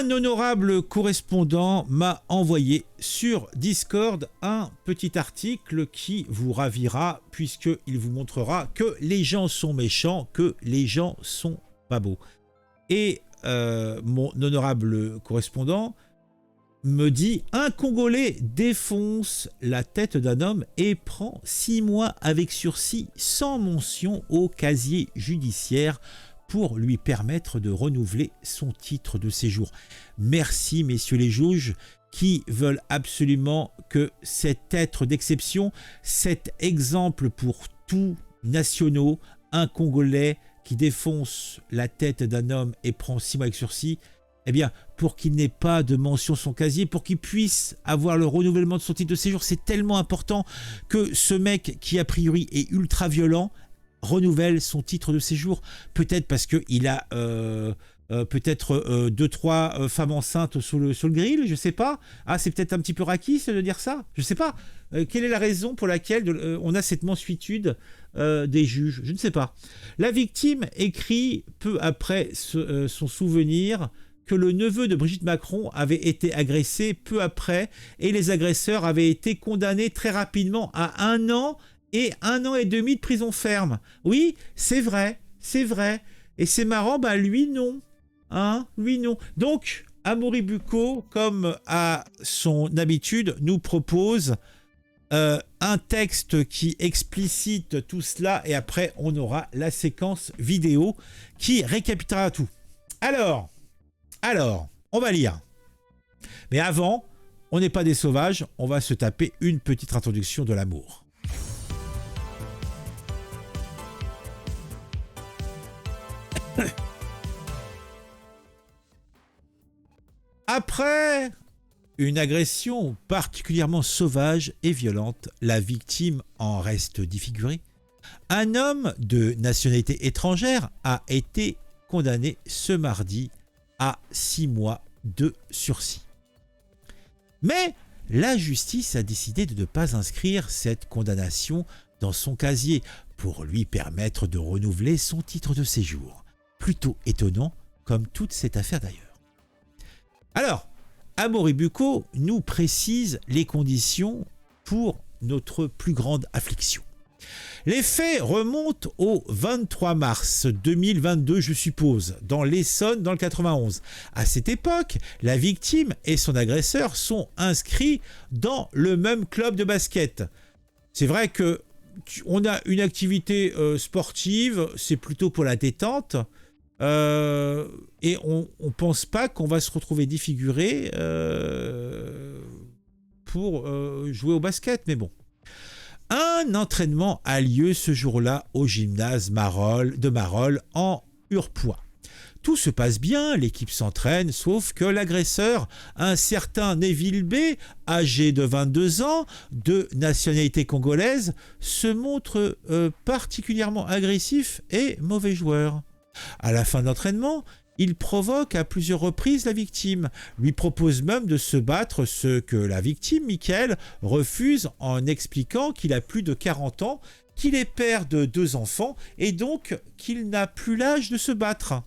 Un honorable correspondant m'a envoyé sur Discord un petit article qui vous ravira puisqu'il vous montrera que les gens sont méchants, que les gens sont pas beaux. Et mon honorable correspondant me dit: un Congolais défonce la tête d'un homme et prend 6 mois avec sursis sans mention au casier judiciaire pour lui permettre de renouveler son titre de séjour. Merci messieurs les juges qui veulent absolument que cet être d'exception, cet exemple pour tous nationaux, un Congolais qui défonce la tête d'un homme et prend 6 mois avec sursis, eh bien, pour qu'il n'ait pas de mention sur son casier, pour qu'il puisse avoir le renouvellement de son titre de séjour, c'est tellement important que ce mec qui a priori est ultra violent renouvelle son titre de séjour, peut-être parce qu'il a peut-être 2-3 femmes enceintes sur le grill, je sais pas. Ah, c'est peut-être un petit peu raciste de dire ça, je sais pas. Quelle est la raison pour laquelle on a cette mansuétude des juges? Je ne sais pas. La victime écrit peu après son souvenir que le neveu de Brigitte Macron avait été agressé peu après et les agresseurs avaient été condamnés très rapidement à 1 an et 1 an et demi de prison ferme. Oui, c'est vrai. Et c'est marrant, bah lui non. Hein, lui non. Donc, Amaury Bucco, comme à son habitude, nous propose un texte qui explicite tout cela et après on aura la séquence vidéo qui récapitulera tout. Alors, on va lire. Mais avant, on n'est pas des sauvages, on va se taper une petite introduction de l'amour. Après une agression particulièrement sauvage et violente, la victime en reste défigurée. Un homme de nationalité étrangère a été condamné ce mardi à 6 mois de sursis. Mais la justice a décidé de ne pas inscrire cette condamnation dans son casier pour lui permettre de renouveler son titre de séjour. Plutôt étonnant, comme toute cette affaire d'ailleurs. Alors, Amaury Bucco nous précise les conditions pour notre plus grande affliction. Les faits remontent au 23 mars 2022, je suppose, dans l'Essonne, dans le 91. À cette époque, la victime et son agresseur sont inscrits dans le même club de basket. C'est vrai que on a une activité sportive, c'est plutôt pour la détente. Et on pense pas qu'on va se retrouver défiguré pour jouer au basket, mais bon. Un entraînement a lieu ce jour-là au gymnase de Marolles en Hurepoix. Tout se passe bien, l'équipe s'entraîne, sauf que l'agresseur, un certain Neville B, âgé de 22 ans, de nationalité congolaise, se montre particulièrement agressif et mauvais joueur. À la fin de l'entraînement, il provoque à plusieurs reprises la victime, lui propose même de se battre, ce que la victime, Michael, refuse en expliquant qu'il a plus de 40 ans, qu'il est père de 2 enfants et donc qu'il n'a plus l'âge de se battre.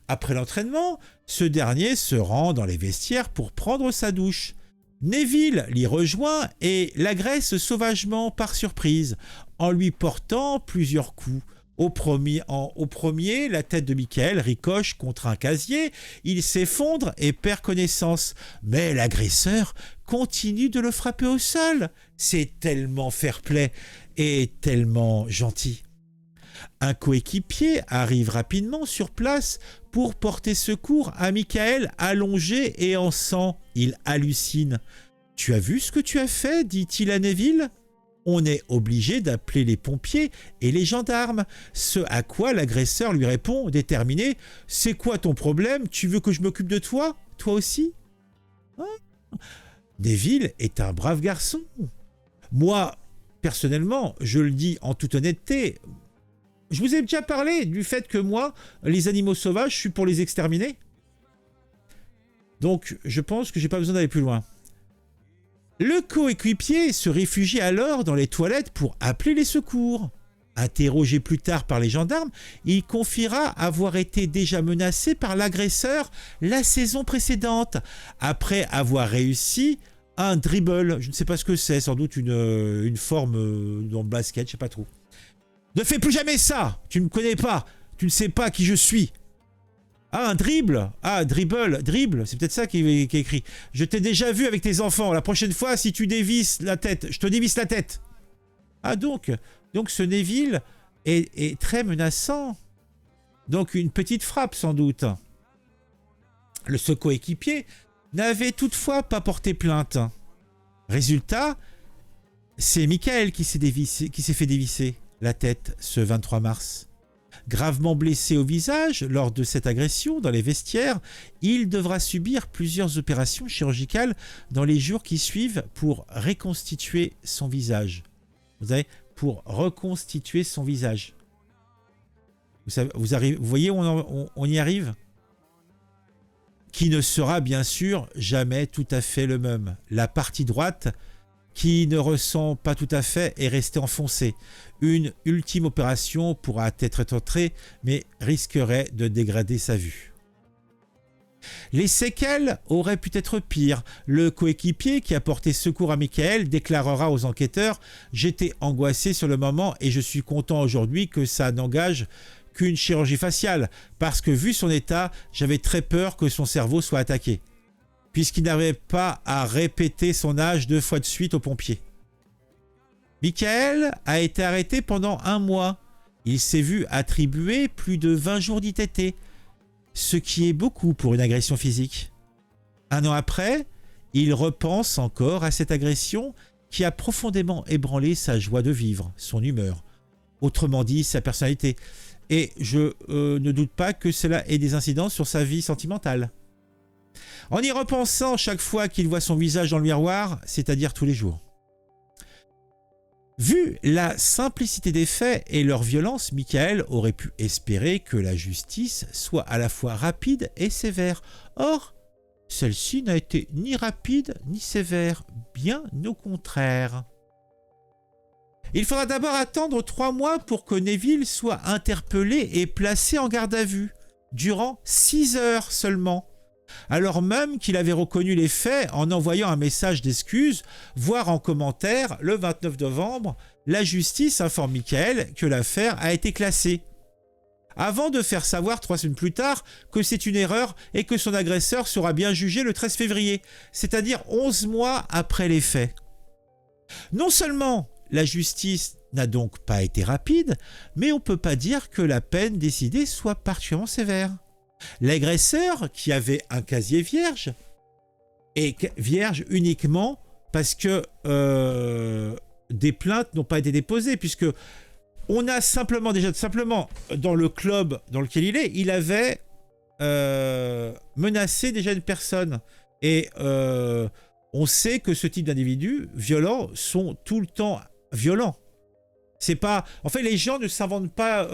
Après l'entraînement, ce dernier se rend dans les vestiaires pour prendre sa douche. Neville l'y rejoint et l'agresse sauvagement par surprise, en lui portant plusieurs coups. Au premier, la tête de Michael ricoche contre un casier, il s'effondre et perd connaissance. Mais l'agresseur continue de le frapper au sol. C'est tellement fair-play et tellement gentil. Un coéquipier arrive rapidement sur place pour porter secours à Michael allongé et en sang. Il hallucine. « Tu as vu ce que tu as fait ?» dit-il à Neville. On est obligé d'appeler les pompiers et les gendarmes. Ce à quoi l'agresseur lui répond, déterminé: « C'est quoi ton problème? Tu veux que je m'occupe de toi? Toi aussi ?» Neville est un brave garçon. Moi, personnellement, je le dis en toute honnêteté, je vous ai déjà parlé du fait que moi, les animaux sauvages, je suis pour les exterminer. Donc, je pense que j'ai pas besoin d'aller plus loin. Le coéquipier se réfugie alors dans les toilettes pour appeler les secours. Interrogé plus tard par les gendarmes, il confiera avoir été déjà menacé par l'agresseur la saison précédente, après avoir réussi un dribble. Je ne sais pas ce que c'est, sans doute une forme dans le basket, je ne sais pas trop. Ne fais plus jamais ça, tu ne me connais pas, tu ne sais pas qui je suis. Ah, un dribble. Ah, dribble, c'est peut-être ça qui est écrit. Je t'ai déjà vu avec tes enfants, la prochaine fois, si tu dévisses la tête, je te dévisse la tête. Ah, donc ce Neville est très menaçant. Donc une petite frappe, sans doute. Ce coéquipier n'avait toutefois pas porté plainte. Résultat, c'est Michael qui s'est fait dévisser la tête ce 23 mars. Gravement blessé au visage lors de cette agression dans les vestiaires, il devra subir plusieurs opérations chirurgicales dans les jours qui suivent pour reconstituer son visage. Vous savez, pour reconstituer son visage. Vous voyez où on y arrive? Qui ne sera bien sûr jamais tout à fait le même. La partie droite, qui ne ressent pas tout à fait, est restée enfoncée. Une ultime opération pourra être tentée, mais risquerait de dégrader sa vue. Les séquelles auraient pu être pires. Le coéquipier qui a porté secours à Michael déclarera aux enquêteurs « J'étais angoissé sur le moment et je suis content aujourd'hui que ça n'engage qu'une chirurgie faciale, parce que vu son état, j'avais très peur que son cerveau soit attaqué, puisqu'il n'avait pas à répéter son âge 2 fois de suite aux pompiers. » Michael a été arrêté pendant 1 mois. Il s'est vu attribuer plus de 20 jours d'ITT, ce qui est beaucoup pour une agression physique. 1 an après, il repense encore à cette agression qui a profondément ébranlé sa joie de vivre, son humeur, autrement dit sa personnalité. Et je ne doute pas que cela ait des incidences sur sa vie sentimentale. En y repensant chaque fois qu'il voit son visage dans le miroir, c'est-à-dire tous les jours. Vu la simplicité des faits et leur violence, Michael aurait pu espérer que la justice soit à la fois rapide et sévère. Or, celle-ci n'a été ni rapide ni sévère, bien au contraire. Il faudra d'abord attendre 3 mois pour que Neville soit interpellé et placé en garde à vue, durant 6 heures seulement, alors même qu'il avait reconnu les faits en envoyant un message d'excuse, voire en commentaire, le 29 novembre, la justice informe Michael que l'affaire a été classée, avant de faire savoir 3 semaines plus tard que c'est une erreur et que son agresseur sera bien jugé le 13 février, c'est-à-dire 11 mois après les faits. Non seulement la justice n'a donc pas été rapide, mais on ne peut pas dire que la peine décidée soit particulièrement sévère. L'agresseur, qui avait un casier vierge, est vierge uniquement parce que des plaintes n'ont pas été déposées, puisque on a simplement dans le club dans lequel il avait menacé déjà une personne. Et on sait que ce type d'individus violents sont tout le temps violents. C'est pas... En fait, les gens ne s'inventent pas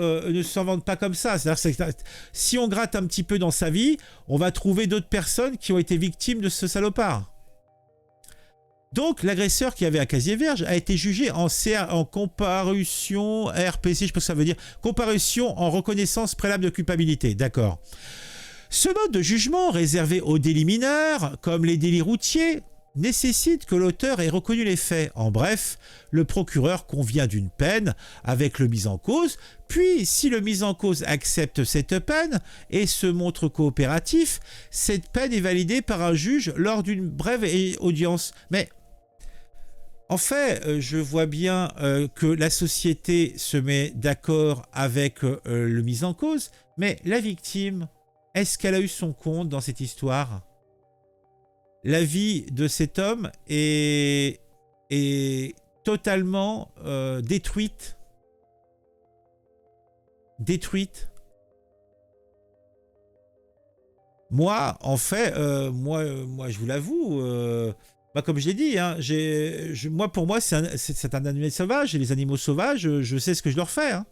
comme ça. C'est-à-dire, si on gratte un petit peu dans sa vie, on va trouver d'autres personnes qui ont été victimes de ce salopard. Donc, l'agresseur qui avait un casier vierge a été jugé en comparution RPC, je sais pas ce que ça veut dire, comparution en reconnaissance préalable de culpabilité. D'accord. Ce mode de jugement, réservé aux délits mineurs, comme les délits routiers, nécessite que l'auteur ait reconnu les faits. En bref, le procureur convient d'une peine avec le mis en cause, puis si le mis en cause accepte cette peine et se montre coopératif, cette peine est validée par un juge lors d'une brève audience. Mais en fait, je vois bien que la société se met d'accord avec le mis en cause, mais la victime, est-ce qu'elle a eu son compte dans cette histoire ? La vie de cet homme est totalement détruite. Moi, en fait, moi, je vous l'avoue, comme je l'ai dit, hein, pour moi, c'est un animal sauvage, et les animaux sauvages, je sais ce que je leur fais. Hein.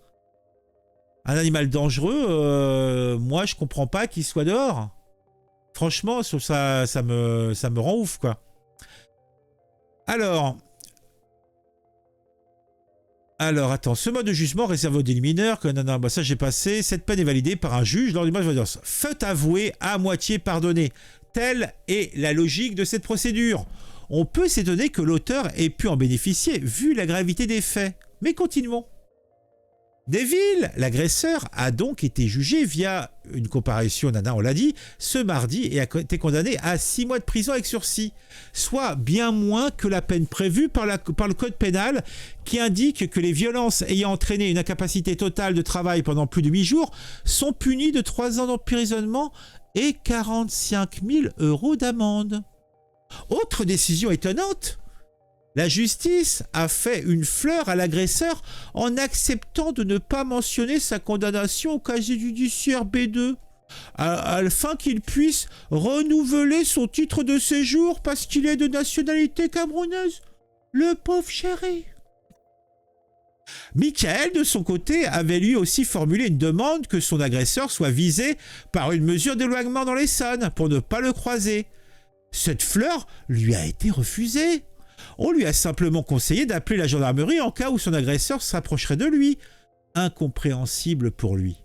Un animal dangereux, moi, je comprends pas qu'il soit dehors. Franchement, ça me rend ouf, quoi. Alors, Alors, attends, ce mode de jugement réservé aux délits mineurs, que non, bah ça j'ai passé, cette peine est validée par un juge lors du match d'audience. Fait avoué, à moitié pardonné. Telle est la logique de cette procédure. On peut s'étonner que l'auteur ait pu en bénéficier, vu la gravité des faits. Mais continuons. Deville, l'agresseur, a donc été jugé via une comparution, on l'a dit, ce mardi et a été condamné à 6 mois de prison avec sursis, soit bien moins que la peine prévue par le code pénal qui indique que les violences ayant entraîné une incapacité totale de travail pendant plus de 8 jours sont punies de 3 ans d'emprisonnement et 45 000 € d'amende. Autre décision étonnante, la justice a fait une fleur à l'agresseur en acceptant de ne pas mentionner sa condamnation au casier judiciaire B2, afin qu'il puisse renouveler son titre de séjour parce qu'il est de nationalité camerounaise. Le pauvre chéri. Michael, de son côté, avait lui aussi formulé une demande que son agresseur soit visé par une mesure d'éloignement dans l'Essonne pour ne pas le croiser. Cette fleur lui a été refusée. On lui a simplement conseillé d'appeler la gendarmerie en cas où son agresseur s'approcherait de lui. Incompréhensible pour lui.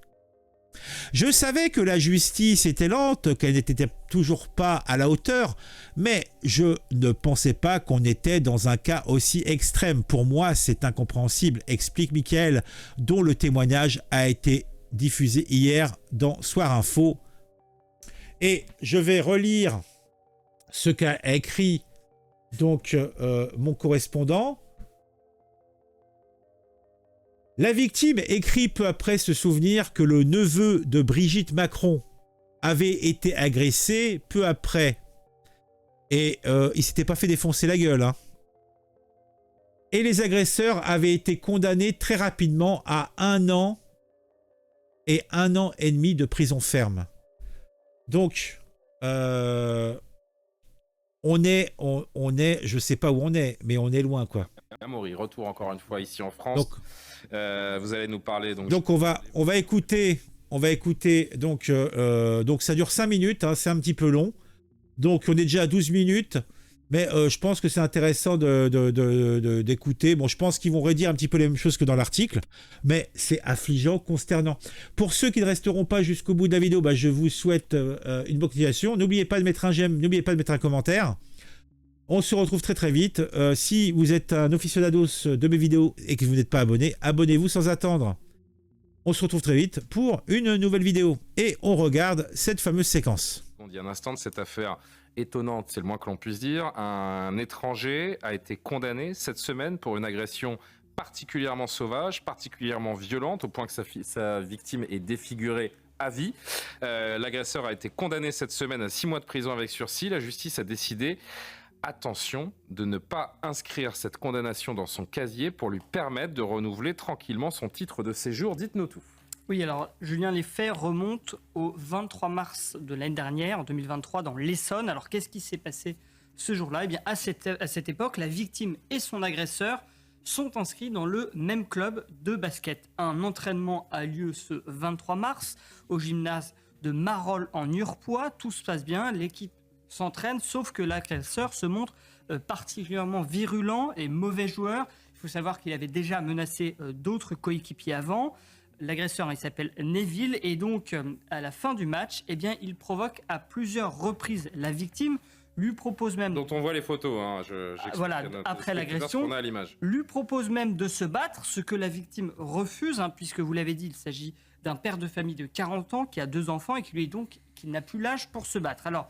Je savais que la justice était lente, qu'elle n'était toujours pas à la hauteur, mais je ne pensais pas qu'on était dans un cas aussi extrême. Pour moi, c'est incompréhensible, explique Michael, dont le témoignage a été diffusé hier dans Soir Info. Et je vais relire ce qu'a écrit donc mon correspondant. La victime écrit peu après se souvenir que le neveu de Brigitte Macron avait été agressé peu après. Et il s'était pas fait défoncer la gueule. Hein. Et les agresseurs avaient été condamnés très rapidement à 1 an et 1 an et demi de prison ferme. Donc, on est, je sais pas où on est, mais on est loin, quoi. Amaury, retour encore une fois ici en France. Donc, vous allez nous parler donc on va écouter donc ça dure 5 minutes, hein, c'est un petit peu long. Donc on est déjà à 12 minutes, mais je pense que c'est intéressant d'écouter. Bon, je pense qu'ils vont redire un petit peu les mêmes choses que dans l'article, mais c'est affligeant, consternant. Pour ceux qui ne resteront pas jusqu'au bout de la vidéo, je vous souhaite une bonne continuation. N'oubliez pas de mettre un j'aime, n'oubliez pas de mettre un commentaire. On se retrouve très très vite. Si vous êtes un aficionados de mes vidéos et que vous n'êtes pas abonné, abonnez-vous sans attendre. On se retrouve très vite pour une nouvelle vidéo. Et on regarde cette fameuse séquence. On dit un instant de cette affaire étonnante, c'est le moins que l'on puisse dire. Un étranger a été condamné cette semaine pour une agression particulièrement sauvage, particulièrement violente, au point que sa victime est défigurée à vie. L'agresseur a été condamné cette semaine à 6 mois de prison avec sursis. La justice a décidé, attention, de ne pas inscrire cette condamnation dans son casier pour lui permettre de renouveler tranquillement son titre de séjour. Dites-nous tout. Oui, alors Julien, les faits remontent au 23 mars de l'année dernière, en 2023, dans l'Essonne. Alors qu'est-ce qui s'est passé ce jour-là ? Eh bien, à cette époque, la victime et son agresseur sont inscrits dans le même club de basket. Un entraînement a lieu ce 23 mars au gymnase de Marolles en Urpois. Tout se passe bien, l'équipe s'entraîne, sauf que l'agresseur se montre particulièrement virulent et mauvais joueur. Il faut savoir qu'il avait déjà menacé d'autres coéquipiers avant. L'agresseur, il s'appelle Neville, et donc à la fin du match, eh bien, il provoque à plusieurs reprises la victime, lui propose même... Dont on voit les photos, hein, voilà, après l'agression, lui propose même de se battre, ce que la victime refuse, hein, puisque vous l'avez dit, il s'agit d'un père de famille de 40 ans qui a 2 enfants et qui lui est donc qui n'a plus l'âge pour se battre. Alors,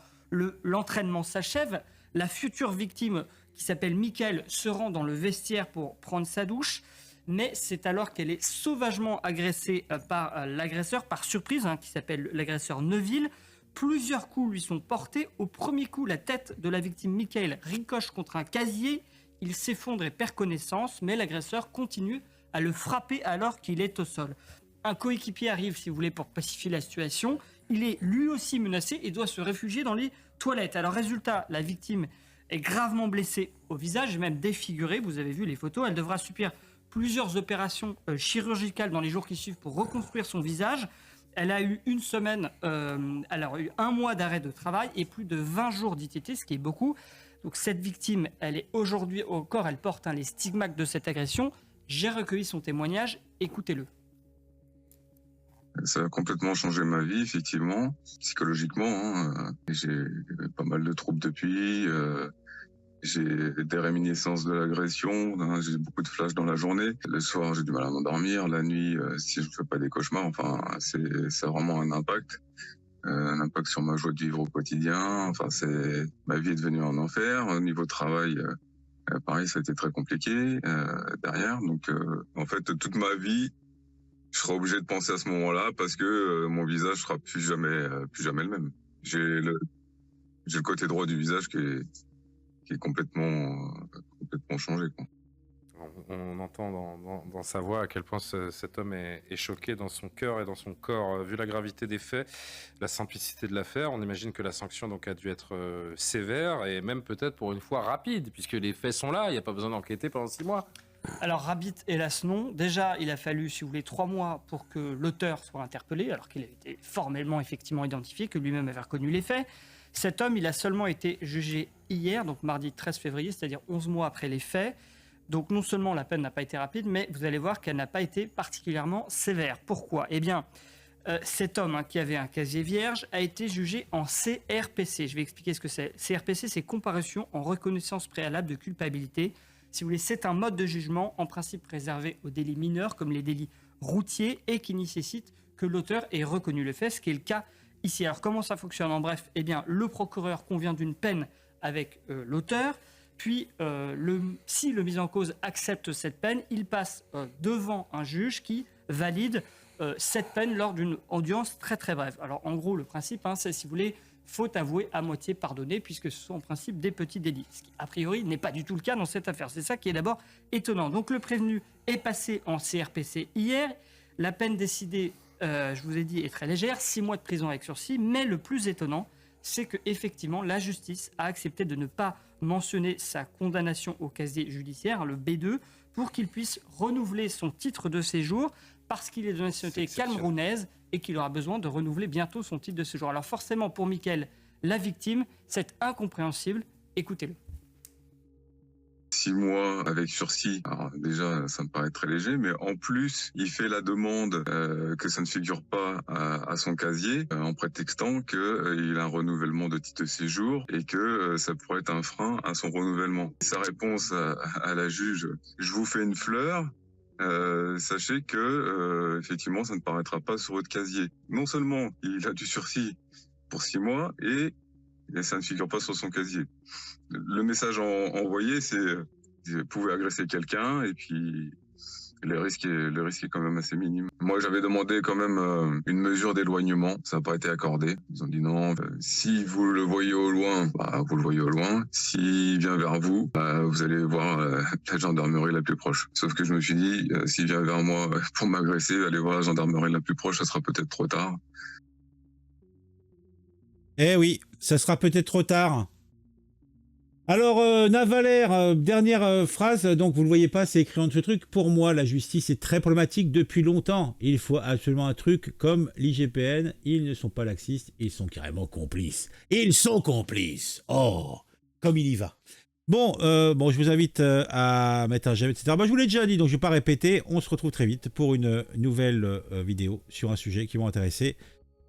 l'entraînement s'achève, la future victime, qui s'appelle Michael, se rend dans le vestiaire pour prendre sa douche, mais c'est alors qu'elle est sauvagement agressée par l'agresseur, par surprise, hein, qui s'appelle l'agresseur Neville. Plusieurs coups lui sont portés. Au premier coup, la tête de la victime Michael ricoche contre un casier. Il s'effondre et perd connaissance, mais l'agresseur continue à le frapper alors qu'il est au sol. Un coéquipier arrive, si vous voulez, pour pacifier la situation. Il est lui aussi menacé et doit se réfugier dans les toilettes. Alors résultat, la victime est gravement blessée au visage, même défigurée. Vous avez vu les photos. Elle devra subir plusieurs opérations chirurgicales dans les jours qui suivent pour reconstruire son visage. Elle a eu une semaine, elle a eu 1 mois d'arrêt de travail et plus de 20 jours d'ITT, ce qui est beaucoup. Donc cette victime, elle est aujourd'hui au corps, elle porte les stigmates de cette agression. J'ai recueilli son témoignage, écoutez-le. Ça a complètement changé ma vie, effectivement, psychologiquement. J'ai pas mal de troubles depuis. J'ai des réminiscences de l'agression. J'ai beaucoup de flashs dans la journée. Le soir, j'ai du mal à m'endormir. La nuit, si je ne fais pas des cauchemars, enfin, c'est vraiment un impact. Un impact sur ma joie de vivre au quotidien. Enfin, ma vie est devenue un enfer. Au niveau travail, pareil, ça a été très compliqué derrière. Donc, en fait, toute ma vie, je serai obligé de penser à ce moment-là parce que mon visage sera plus jamais le même. J'ai le côté droit du visage qui est complètement changé, quoi. On entend dans sa voix à quel point cet homme est choqué dans son cœur et dans son corps. Vu la gravité des faits, la simplicité de l'affaire, on imagine que la sanction donc a dû être sévère et même peut-être pour une fois rapide, puisque les faits sont là, il n'y a pas besoin d'enquêter pendant 6 mois. Alors, rapide, hélas non. Déjà, il a fallu, si vous voulez, 3 mois pour que l'auteur soit interpellé, alors qu'il a été formellement, effectivement identifié, que lui-même avait reconnu les faits. Cet homme, il a seulement été jugé hier, donc mardi 13 février, c'est-à-dire 11 mois après les faits. Donc non seulement la peine n'a pas été rapide, mais vous allez voir qu'elle n'a pas été particulièrement sévère. Pourquoi ? Eh bien, cet homme qui avait un casier vierge a été jugé en CRPC. Je vais expliquer ce que c'est. CRPC, c'est comparution en reconnaissance préalable de culpabilité. Si vous voulez, c'est un mode de jugement en principe réservé aux délits mineurs comme les délits routiers et qui nécessite que l'auteur ait reconnu le fait, ce qui est le cas ici. Alors comment ça fonctionne en bref ? Eh bien, le procureur convient d'une peine avec l'auteur. Puis, si le mis en cause accepte cette peine, il passe devant un juge qui valide cette peine lors d'une audience très très brève. Alors, en gros, le principe, c'est, si vous voulez, faute avouée à moitié pardonnée, puisque ce sont en principe des petits délits. Ce qui, a priori, n'est pas du tout le cas dans cette affaire. C'est ça qui est d'abord étonnant. Donc, le prévenu est passé en CRPC hier. La peine décidée, je vous ai dit, est très légère, 6 mois de prison avec sursis. Mais le plus étonnant, c'est qu'effectivement, la justice a accepté de ne pas mentionner sa condamnation au casier judiciaire, le B2, pour qu'il puisse renouveler son titre de séjour parce qu'il est de nationalité camerounaise et qu'il aura besoin de renouveler bientôt son titre de séjour. Alors forcément, pour Mickaël, la victime, c'est incompréhensible. Écoutez-le. 6 mois avec sursis, alors déjà ça me paraît très léger, mais en plus il fait la demande que ça ne figure pas à son casier en prétextant qu'il a un renouvellement de titre de séjour et que ça pourrait être un frein à son renouvellement. Sa réponse à la juge, je vous fais une fleur, sachez que effectivement ça ne paraîtra pas sur votre casier. Non seulement il a du sursis pour 6 mois et ça ne figure pas sur son casier. Le message envoyé, c'est vous pouvez agresser quelqu'un et puis le risque est quand même assez minime. Moi, j'avais demandé quand même une mesure d'éloignement. Ça n'a pas été accordé. Ils ont dit non. Si vous le voyez au loin, vous le voyez au loin. S'il vient vers vous, vous allez voir la gendarmerie la plus proche. Sauf que je me suis dit, s'il vient vers moi pour m'agresser, allez voir la gendarmerie la plus proche, ça sera peut-être trop tard. Eh oui, ça sera peut-être trop tard. Alors, Navalère, dernière phrase, donc vous le voyez pas, c'est écrit en ce truc. Pour moi, la justice est très problématique depuis longtemps. Il faut absolument un truc comme l'IGPN. Ils ne sont pas laxistes, ils sont carrément complices. Ils sont complices. Oh, comme il y va. Bon, je vous invite à mettre un j'aime, etc. Je vous l'ai déjà dit, donc je ne vais pas répéter. On se retrouve très vite pour une nouvelle vidéo sur un sujet qui va m'intéresser.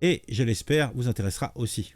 Et je l'espère, vous intéressera aussi.